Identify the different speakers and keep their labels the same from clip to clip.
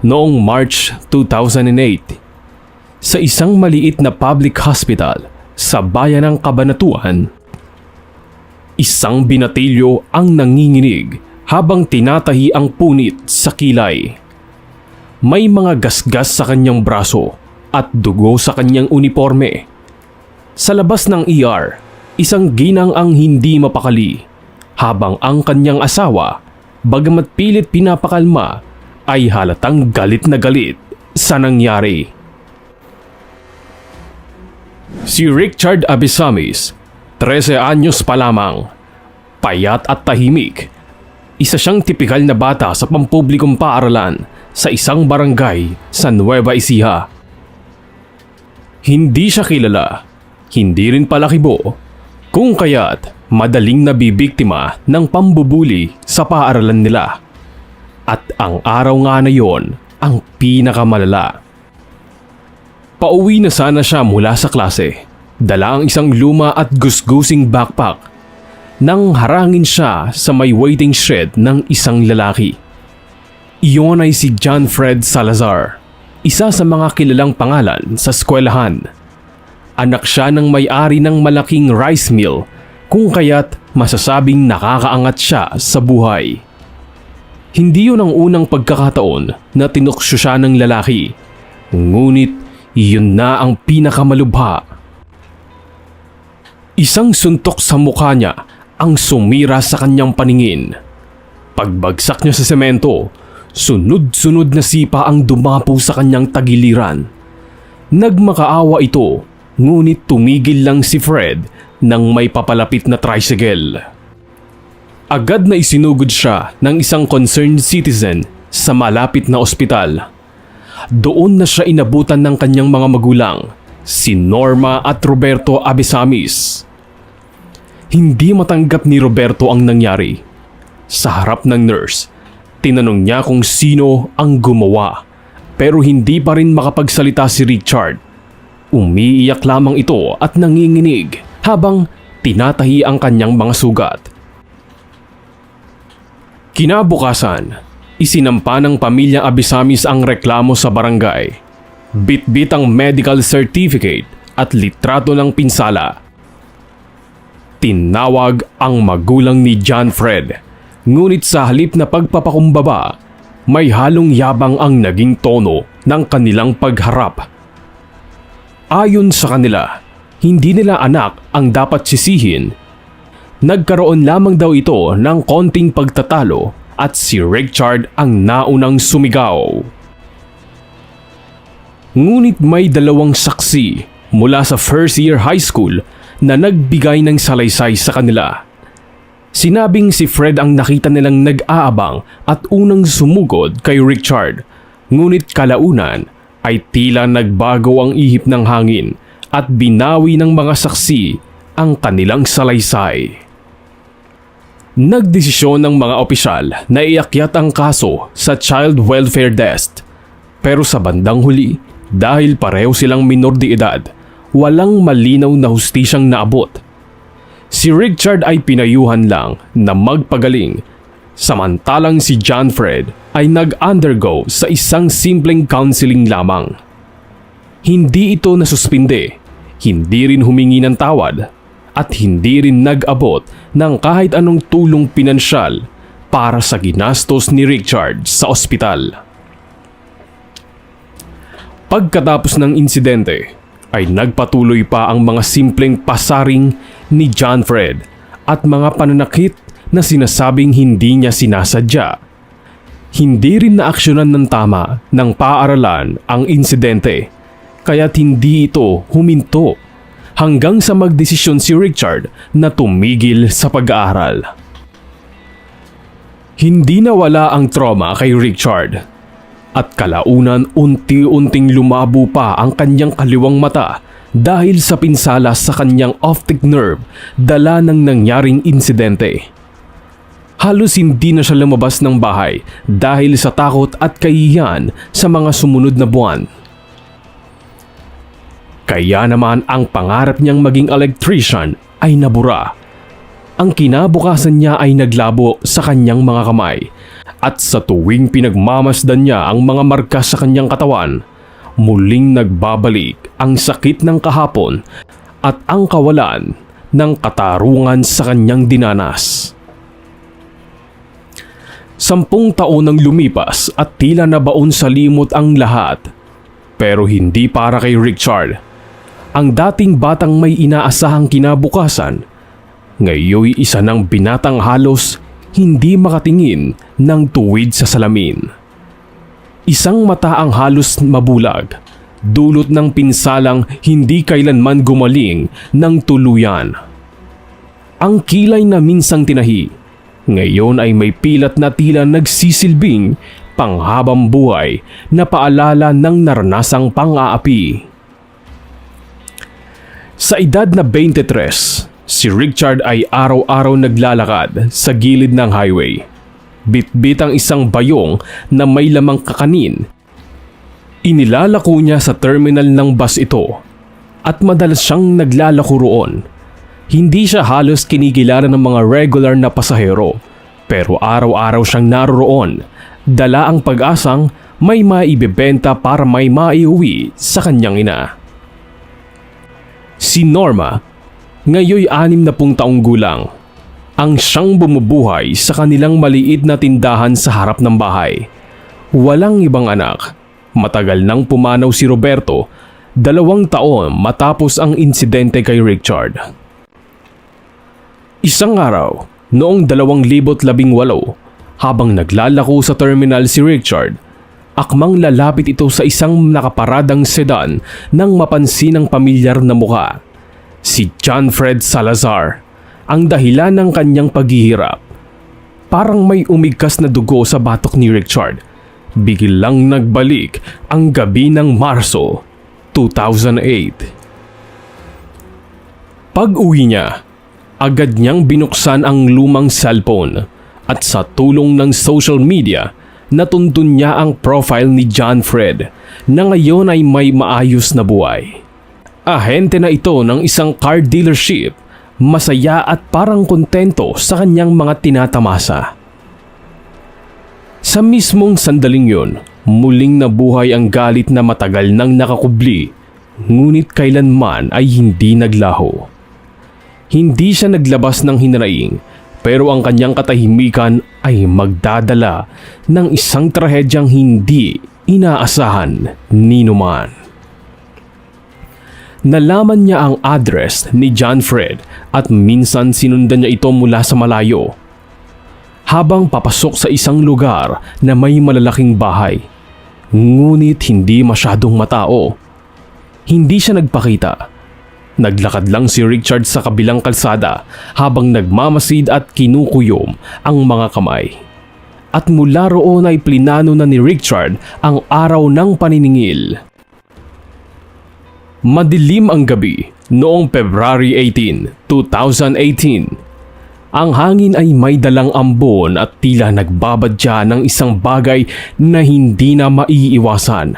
Speaker 1: noong March 2008 sa isang maliit na public hospital sa bayan ng Cabanatuan. Isang binatilyo ang nanginginig habang tinatahi ang punit sa kilay. May mga gasgas sa kanyang braso at dugo sa kanyang uniforme. Sa labas ng ER, isang ginang ang hindi mapakali habang ang kanyang asawa, bagamat pilit pinapakalma, ay halatang galit na galit sa nangyari. Si Richard Abesamis, 13 anyos pa lamang, payat at tahimik. Isa siyang tipikal na bata sa pampublikong paaralan sa isang barangay sa Nueva Ecija. Hindi siya kilala, hindi rin palakibo, kung kaya't madaling nabibiktima ng pambubuli sa paaralan nila. At ang araw nga na yon ang pinakamalala. Pauwi na sana siya mula sa klase, dala ang isang luma at gusgusing backpack, nang harangin siya sa may waiting shed ng isang lalaki. Iyon ay si John Fred Salazar, isa sa mga kilalang pangalan sa eskwelahan. Anak siya ng may-ari ng malaking rice mill, kung kaya't masasabing nakakaangat siya sa buhay. Hindi yun ang unang pagkakataon na tinuksyo siya ng lalaki, ngunit iyon na ang pinakamalubha. Isang suntok sa mukha niya ang sumira sa kanyang paningin. Pagbagsak niya sa semento, sunod-sunod na sipa ang dumapo sa kanyang tagiliran. Nagmakaawa ito, ngunit tumigil lang si Fred nang may papalapit na tricycle. Agad na isinugod siya ng isang concerned citizen sa malapit na ospital. Doon na siya inabutan ng kanyang mga magulang, si Norma at Roberto Abesamis. Hindi matanggap ni Roberto ang nangyari. Sa harap ng nurse, tinanong niya kung sino ang gumawa, pero hindi pa rin makapagsalita si Richard. Umiiyak lamang ito at nanginginig habang tinatahi ang kanyang mga sugat. Kinabukasan, isinampa ng pamilyang Abesamis ang reklamo sa barangay. Bit-bit ang medical certificate at litrato ng pinsala. Tinawag ang magulang ni John Fred, ngunit sa halip na pagpapakumbaba, may halong yabang ang naging tono ng kanilang pagharap. Ayon sa kanila, hindi nila anak ang dapat sisihin. Nagkaroon lamang daw ito ng konting pagtatalo at si Richard ang naunang sumigaw. Ngunit may dalawang saksi mula sa first year high school na nagbigay ng salaysay sa kanila. Sinabing si Fred ang nakita nilang nag-aabang at unang sumugod kay Richard, ngunit kalaunan ay tila nagbago ang ihip ng hangin at binawi ng mga saksi ang kanilang salaysay. Nagdesisyon ng mga opisyal na iakyat ang kaso sa Child Welfare Desk. Pero sa bandang huli, dahil pareho silang minor de edad, walang malinaw na hustisyang naabot. Si Richard ay pinayuhan lang na magpagaling, samantalang si John Fred ay nag-undergo sa isang simpleng counseling lamang. Hindi ito nasuspinde, hindi rin humingi ng tawad, at hindi rin nag-abot ng kahit anong tulong pinansyal para sa ginastos ni Richard sa ospital. Pagkatapos ng insidente, ay nagpatuloy pa ang mga simpleng pasaring ni John Fred at mga pananakit na sinasabing hindi niya sinasadya. Hindi rin naaksyonan ng tama ng paaralan ang insidente, kaya't hindi ito huminto hanggang sa magdesisyon si Richard na tumigil sa pag-aaral. Hindi nawala ang trauma kay Richard at kalaunan unti-unting lumabo pa ang kanyang kaliwang mata dahil sa pinsala sa kanyang optic nerve dala ng nangyaring insidente. Halos hindi na siya lumabas ng bahay dahil sa takot at kahihiyan sa mga sumunod na buwan. Kaya naman ang pangarap niyang maging electrician ay nabura. Ang kinabukasan niya ay naglabo sa kanyang mga kamay at sa tuwing pinagmamasdan niya ang mga marka sa kanyang katawan, muling nagbabalik ang sakit ng kahapon at ang kawalan ng katarungan sa kanyang dinanas. 10 taon nang lumipas at tila nabaon sa limot ang lahat. Pero hindi para kay Richard. Ang dating batang may inaasahang kinabukasan, ngayoy isa ng binatang halos hindi makatingin ng tuwid sa salamin. Isang mata ang halos mabulag, dulot ng pinsalang hindi kailanman gumaling ng tuluyan. Ang kilay na minsang tinahi, ngayon ay may pilat na tila nagsisilbing panghabang buhay na paalala ng naranasang pang-aapi. Sa edad na 23, si Richard ay araw-araw naglalakad sa gilid ng highway. Bitbit ang isang bayong na may lamang kakanin. Inilalako niya sa terminal ng bus ito at madalas siyang naglalako roon. Hindi siya halos kinikilala ng mga regular na pasahero, pero araw-araw siyang naroroon, dala ang pag-asang may maibebenta para may maiuwi sa kanyang ina. Si Norma, ngayoy 60 taong gulang, ang siyang bumubuhay sa kanilang maliit na tindahan sa harap ng bahay. Walang ibang anak. Matagal nang pumanaw si Roberto, 2 taon matapos ang insidente kay Richard. Isang araw, noong 2018, habang naglalako sa terminal si Richard, akmang lalapit ito sa isang nakaparadang sedan nang mapansin ng pamilyar na muka. Si John Fred Salazar, ang dahilan ng kanyang paghihirap. Parang may umigkas na dugo sa batok ni Richard. Biglang nagbalik ang gabi ng Marso 2008. Pag-uwi niya, agad niyang binuksan ang lumang cellphone at sa tulong ng social media, natuntun niya ang profile ni John Fred na ngayon ay may maayos na buhay. Ahente na ito ng isang car dealership, masaya at parang kontento sa kanyang mga tinatamasa. Sa mismong sandaling yun, muling nabuhay ang galit na matagal nang nakakubli, ngunit kailanman ay hindi naglaho. Hindi siya naglabas ng hinaraing, pero ang kanyang katahimikan ay magdadala ng isang trahedyang hindi inaasahan ni numan. Nalaman niya ang address ni John Fred at minsan sinundan niya ito mula sa malayo. Habang papasok sa isang lugar na may malalaking bahay, ngunit hindi masyadong matao. Hindi siya nagpakita. Naglakad lang si Richard sa kabilang kalsada habang nagmamasid at kinukuyom ang mga kamay. At mula roon ay plinano na ni Richard ang araw ng paniningil. Madilim ang gabi noong February 18, 2018. Ang hangin ay may dalang ambon at tila nagbabadya ng isang bagay na hindi na maiiwasan.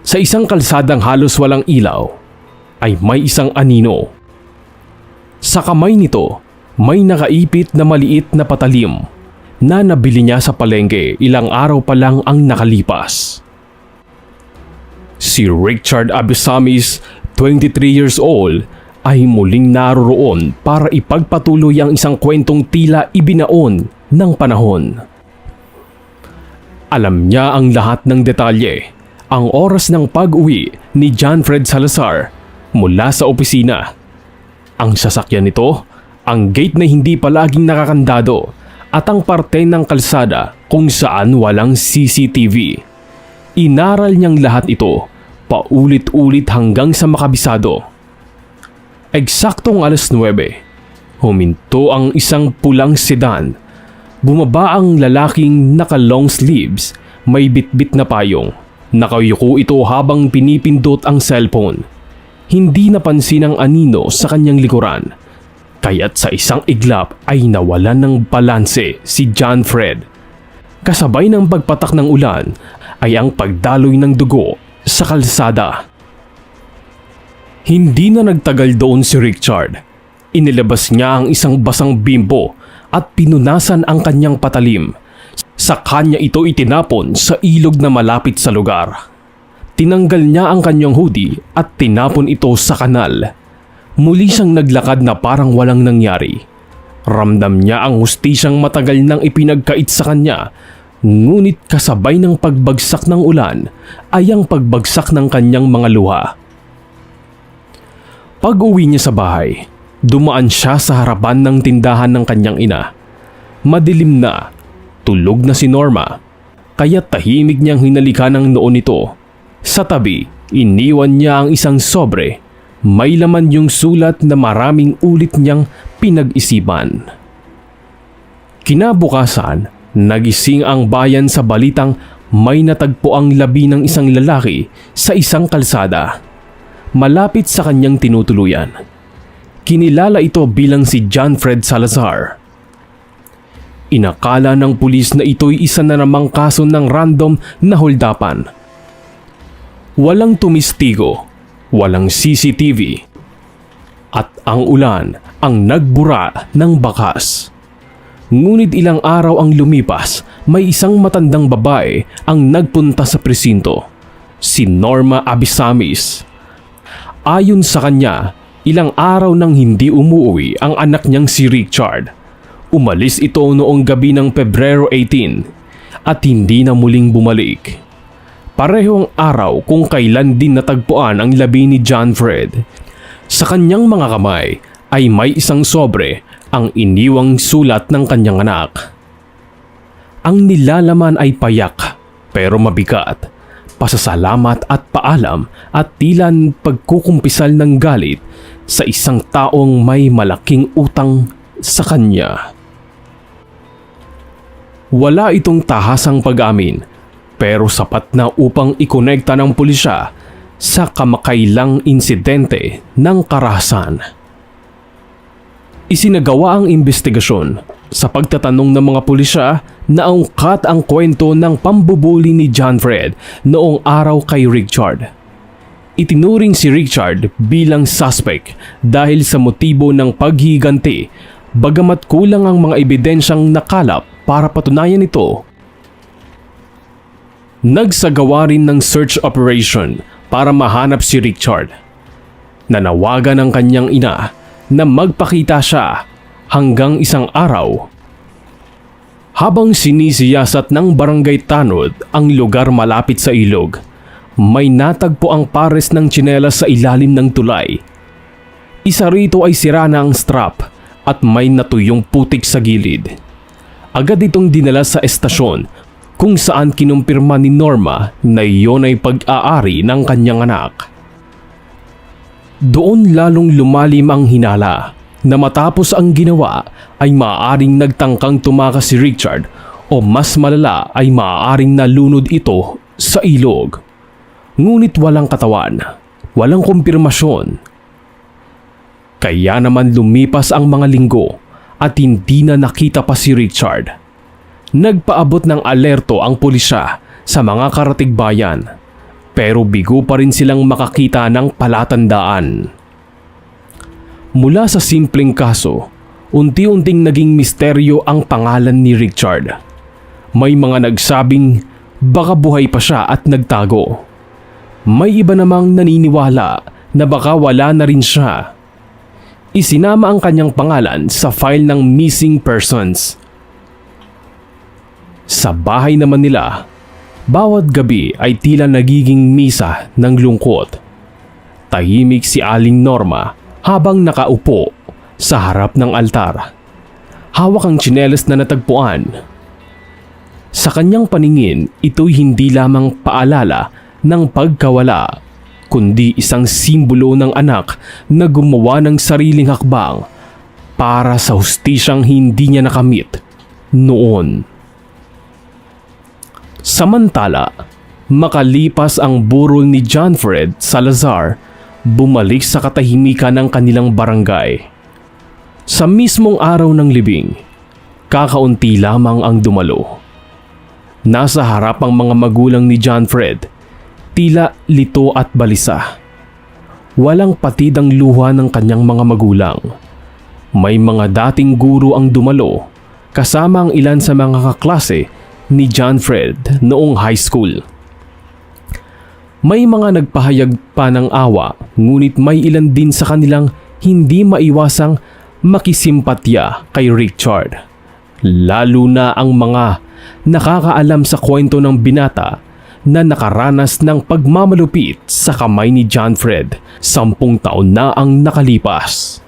Speaker 1: Sa isang kalsadang halos walang ilaw, ay may isang anino. Sa kamay nito, may nakaipit na maliit na patalim na nabili niya sa palengke ilang araw pa lang ang nakalipas. Si Richard Abisamis, 23 years old, ay muling naroroon para ipagpatuloy ang isang kwentong tila ibinaon ng panahon. Alam niya ang lahat ng detalye, ang oras ng pag-uwi ni John Fred Salazar mula sa opisina. Ang sasakyan nito, ang gate na hindi palaging nakakandado at ang parte ng kalsada kung saan walang CCTV. Inaral niyang lahat ito, paulit-ulit hanggang sa makabisado. Eksaktong 9:00, huminto ang isang pulang sedan. Bumaba ang lalaking naka-long sleeves, may bitbit na payong. Nakayuko ito habang pinipindot ang cellphone. Hindi napansin ang anino sa kanyang likuran. Kaya't sa isang iglap ay nawalan ng balanse si John Fred. Kasabay ng pagpatak ng ulan ay ang pagdaloy ng dugo sa kalsada. Hindi na nagtagal doon si Richard. Inilabas niya ang isang basang bimbo at pinunasan ang kanyang patalim. Sa kanya ito itinapon sa ilog na malapit sa lugar. Tinanggal niya ang kanyang hoodie at tinapon ito sa kanal. Muli siyang naglakad na parang walang nangyari. Ramdam niya ang hustisyang matagal nang ipinagkait sa kanya, ngunit kasabay ng pagbagsak ng ulan ay ang pagbagsak ng kanyang mga luha. Pag-uwi niya sa bahay, dumaan siya sa harapan ng tindahan ng kanyang ina. Madilim na, tulog na si Norma, kaya tahimik niyang hinalikan ang noo nito. Sa tabi, iniwan niya ang isang sobre. May laman yung sulat na maraming ulit niyang pinag-isipan. Kinabukasan, nagising ang bayan sa balitang may natagpo ang labi ng isang lalaki sa isang kalsada, malapit sa kanyang tinutuluyan. Kinilala ito bilang si John Fred Salazar. Inakala ng pulis na ito'y isa na namang kaso ng random na holdapan. Walang tumistigo, walang CCTV, at ang ulan ang nagbura ng bakas. Ngunit ilang araw ang lumipas, may isang matandang babae ang nagpunta sa presinto, si Norma Abisamis. Ayon sa kanya, ilang araw nang hindi umuwi ang anak niyang si Richard. Umalis ito noong gabi ng Pebrero 18 at hindi na muling bumalik. Parehong araw kung kailan din natagpuan ang labi ni John Fred. Sa kanyang mga kamay ay may isang sobre, ang iniwang sulat ng kanyang anak. Ang nilalaman ay payak pero mabigat, pasasalamat at paalam at tila pagkukumpisal ng galit sa isang taong may malaking utang sa kanya. Wala itong tahasang pag-amin, pero sapat na upang ikonekta ng pulisya sa kamakailang insidente ng karahasan. Isinagawa ang investigasyon. Sa pagtatanong ng mga pulisya, naungkat ang kwento ng pambubuli ni John Fred noong araw kay Richard. Itinuring si Richard bilang suspect dahil sa motibo ng paghiganti, bagamat kulang ang mga ebidensyang nakalap para patunayan ito. Nagsagawa rin ng search operation para mahanap si Richard. Nanawagan ang kanyang ina na magpakita siya hanggang isang araw. Habang sinisiyasat ng barangay Tanod ang lugar malapit sa ilog, may natagpo ang pares ng tsinelas sa ilalim ng tulay. Isa rito ay sira na ang strap at may natuyong putik sa gilid. Agad itong dinala sa estasyon kung saan kinumpirma ni Norma na iyon ay pag-aari ng kanyang anak. Doon lalong lumalim ang hinala na matapos ang ginawa ay maaaring nagtangkang tumakas si Richard o mas malala ay maaaring nalunod ito sa ilog. Ngunit walang katawan, walang kumpirmasyon. Kaya naman lumipas ang mga linggo at hindi na nakita pa si Richard. Nagpaabot ng alerto ang pulisya sa mga karatigbayan, pero bigo pa rin silang makakita ng palatandaan. Mula sa simpleng kaso, unti-unting naging misteryo ang pangalan ni Richard. May mga nagsabing baka buhay pa siya at nagtago. May iba namang naniniwala na baka wala na rin siya. Isinama ang kanyang pangalan sa file ng missing persons. Sa bahay naman nila, bawat gabi ay tila nagiging misa ng lungkot. Tahimik si Aling Norma habang nakaupo sa harap ng altar. Hawak ang tsinelas na natagpuan. Sa kanyang paningin, ito'y hindi lamang paalala ng pagkawala, kundi isang simbolo ng anak na gumawa ng sariling hakbang para sa hustisyang hindi niya nakamit noon. Samantala, makalipas ang burol ni John Fred Salazar, bumalik sa katahimikan ng kanilang barangay. Sa mismong araw ng libing, kakaunti lamang ang dumalo. Nasa harap ang mga magulang ni John Fred, tila lito at balisa. Walang patid ang luha ng kanyang mga magulang. May mga dating guro ang dumalo, kasama ang ilan sa mga kaklase ni John Fred noong high school. May mga nagpahayag pa ng awa, ngunit may ilan din sa kanilang hindi maiwasang makisimpatya kay Richard. Lalo na ang mga nakakaalam sa kwento ng binata na nakaranas ng pagmamalupit sa kamay ni John Fred 10 taon na ang nakalipas.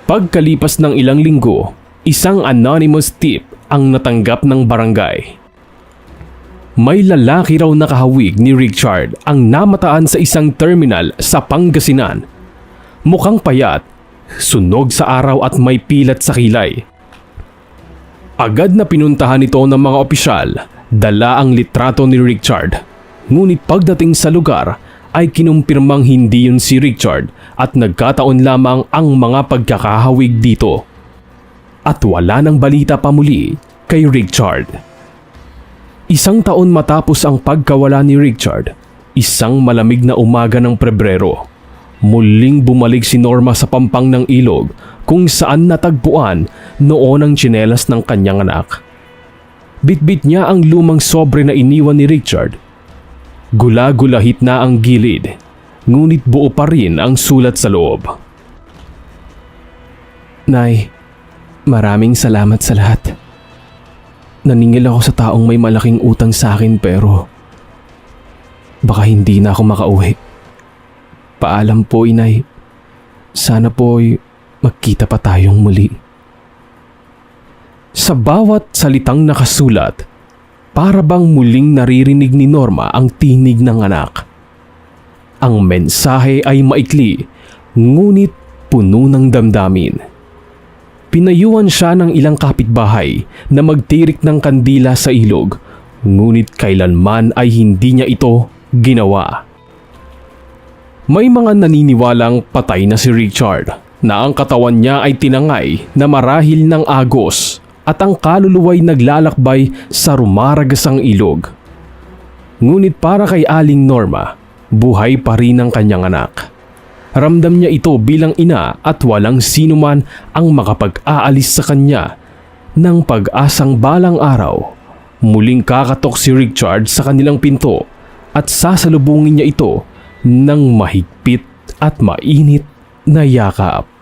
Speaker 1: Pagkalipas ng ilang linggo, isang anonymous tip ang natanggap ng barangay. May lalaki raw na kahawig ni Richard ang namataan sa isang terminal sa Pangasinan. Mukhang payat, sunog sa araw at may pilat sa kilay. Agad na pinuntahan ito ng mga opisyal, dala ang litrato ni Richard. Ngunit pagdating sa lugar ay kinumpirmang hindi yun si Richard at nagkataon lamang ang mga pagkakahawig dito. At wala nang balita pa muli kay Richard. 1 taon matapos ang pagkawala ni Richard, isang malamig na umaga ng Pebrero, muling bumalik si Norma sa pampang ng ilog kung saan natagpuan noon ang tsinelas ng kanyang anak. Bitbit niya ang lumang sobre na iniwan ni Richard. Gula-gulahit na ang gilid, ngunit buo pa rin ang sulat sa loob. Nay, maraming salamat sa lahat. Naningil ako sa taong may malaking utang sa akin pero baka hindi na ako makauwi. Paalam po, Inay. Sana po'y magkita pa tayong muli. Sa bawat salitang nakasulat, para bang muling naririnig ni Norma ang tinig ng anak. Ang mensahe ay maikli, ngunit puno ng damdamin. Pinayuhan siya ng ilang kapitbahay na magtirik ng kandila sa ilog, ngunit kailanman ay hindi niya ito ginawa. May mga naniniwalang patay na si Richard, na ang katawan niya ay tinangay na marahil ng agos at ang kaluluwa'y naglalakbay sa rumaragasang ilog. Ngunit para kay Aling Norma, buhay pa rin ang kanyang anak. Ramdam niya ito bilang ina at walang sino man ang makapag-aalis sa kanya ng pag-asang balang araw. Muling kakatok si Richard sa kanilang pinto at sasalubungin niya ito ng mahigpit at mainit na yakap.